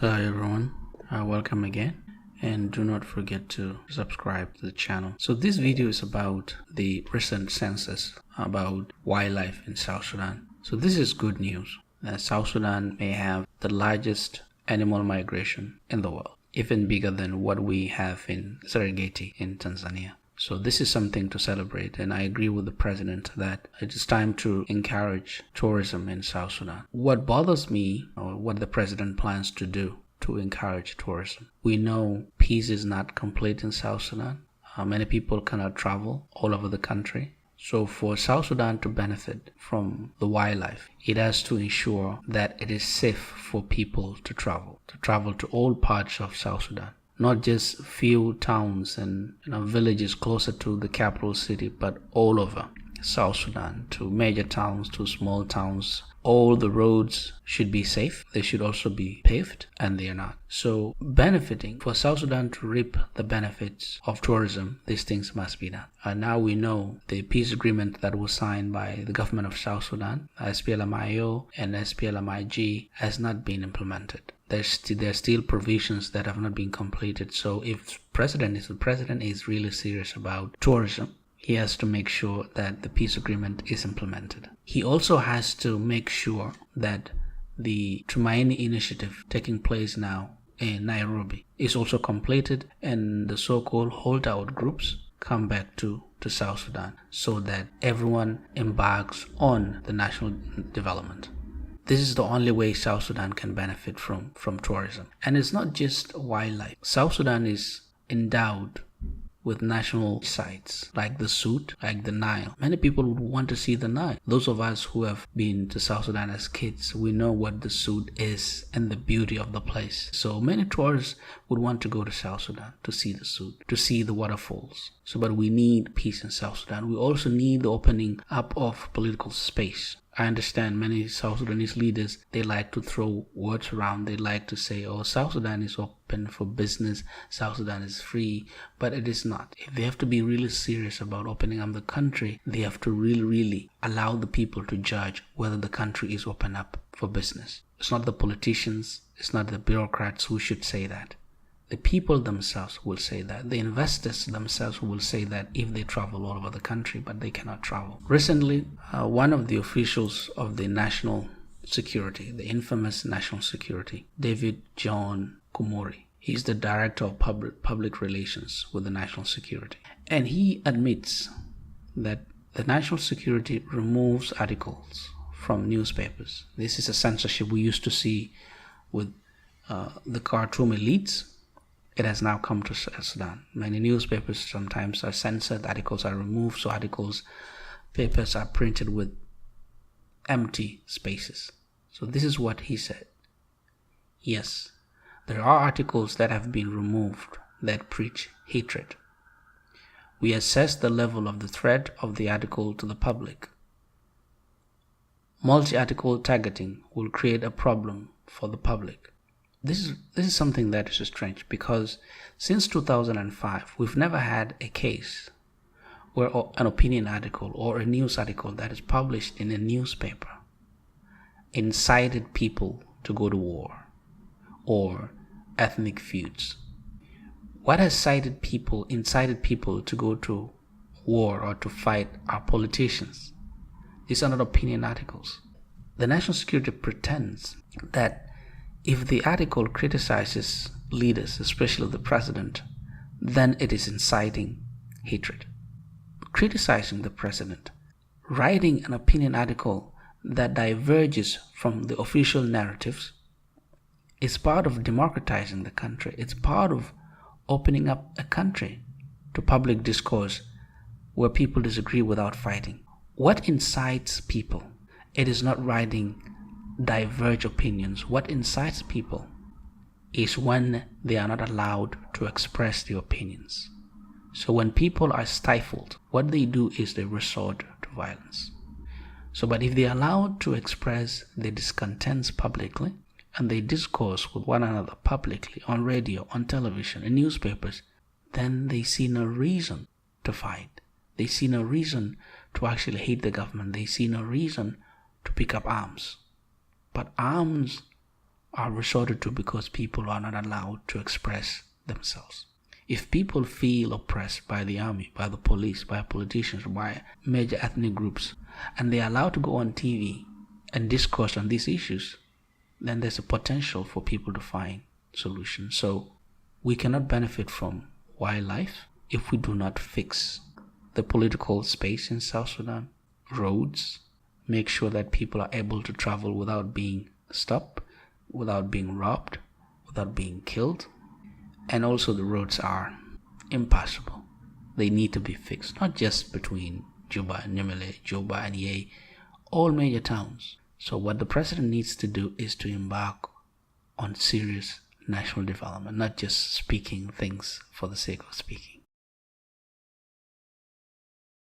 Hi everyone, welcome again, and do not forget to subscribe to the channel. So this video is about the recent census about wildlife in South Sudan. So this is good news. South Sudan may have the largest animal migration in the world, even bigger than what we have in Serengeti in Tanzania. So this is something to celebrate, and I agree with the president that it is time to encourage tourism in South Sudan. What bothers me, or what the president plans to do to encourage tourism. We know peace is not complete in South Sudan. Many people cannot travel all over the country. So for South Sudan to benefit from the wildlife, it has to ensure that it is safe for people to travel to all parts of South Sudan. Not just few towns and villages closer to the capital city, but all over South Sudan, to major towns, to small towns. All the roads should be safe. They should also be paved, and they are not. So benefiting, for South Sudan to reap the benefits of tourism, these things must be done. And now we know the peace agreement that was signed by the government of South Sudan, SPLM-IO and SPLM-IG, has not been implemented. There's still provisions that have not been completed. So if the president is really serious about tourism, he has to make sure that the peace agreement is implemented. He also has to make sure that the Tumaini initiative taking place now in Nairobi is also completed, and the so-called holdout groups come back to South Sudan, so that everyone embarks on the national development. This is the only way South Sudan can benefit from tourism. And it's not just wildlife. South Sudan is endowed with national sites like the Sud, like the Nile. Many people would want to see the Nile. Those of us who have been to South Sudan as kids, we know what the Sud is and the beauty of the place. So many tourists would want to go to South Sudan to see the Sud, to see the waterfalls. But we need peace in South Sudan. We also need the opening up of political space. I understand many South Sudanese leaders, they like to throw words around. They like to say, oh, South Sudan is open for business, South Sudan is free, but it is not. If they have to be really serious about opening up the country, they have to really allow the people to judge whether the country is open up for business. It's not the politicians, it's not the bureaucrats who should say that. The people themselves will say that. The investors themselves will say that if they travel all over the country, but they cannot travel. Recently, one of the officials of the national security, the infamous national security, David John Kumori, he's the director of public relations with the national security. And he admits that the national security removes articles from newspapers. This is a censorship we used to see with the Khartoum elites. It has now come to Sudan. Many newspapers sometimes are censored, articles are removed, so papers are printed with empty spaces. So this is what he said. Yes, there are articles that have been removed that preach hatred. We assess the level of the threat of the article to the public. Multi-article targeting will create a problem for the public. This is something that is strange, because since 2005, we've never had a case where an opinion article or a news article that is published in a newspaper incited people to go to war or ethnic feuds. What has incited people to go to war or to fight our politicians? These are not opinion articles. The national security pretends that if the article criticizes leaders, especially the president, then it is inciting hatred. Criticizing the president, writing an opinion article that diverges from the official narratives, is part of democratizing the country. It's part of opening up a country to public discourse where people disagree without fighting. What incites people? It is not writing diverge opinions. What incites people is when they are not allowed to express their opinions. So when people are stifled, what they do is they resort to violence. But if they are allowed to express their discontents publicly, and they discourse with one another publicly on radio, on television, in newspapers, then they see no reason to fight. They see no reason to actually hate the government. They see no reason to pick up arms. But arms are resorted to because people are not allowed to express themselves. If people feel oppressed by the army, by the police, by politicians, by major ethnic groups, and they are allowed to go on TV and discourse on these issues, then there's a potential for people to find solutions. So we cannot benefit from wildlife if we do not fix the political space in South Sudan, roads, make sure that people are able to travel without being stopped, without being robbed, without being killed. And also the roads are impassable. They need to be fixed, not just between Juba and Nimele, Juba and Ye, all major towns. So what the president needs to do is to embark on serious national development, not just speaking things for the sake of speaking.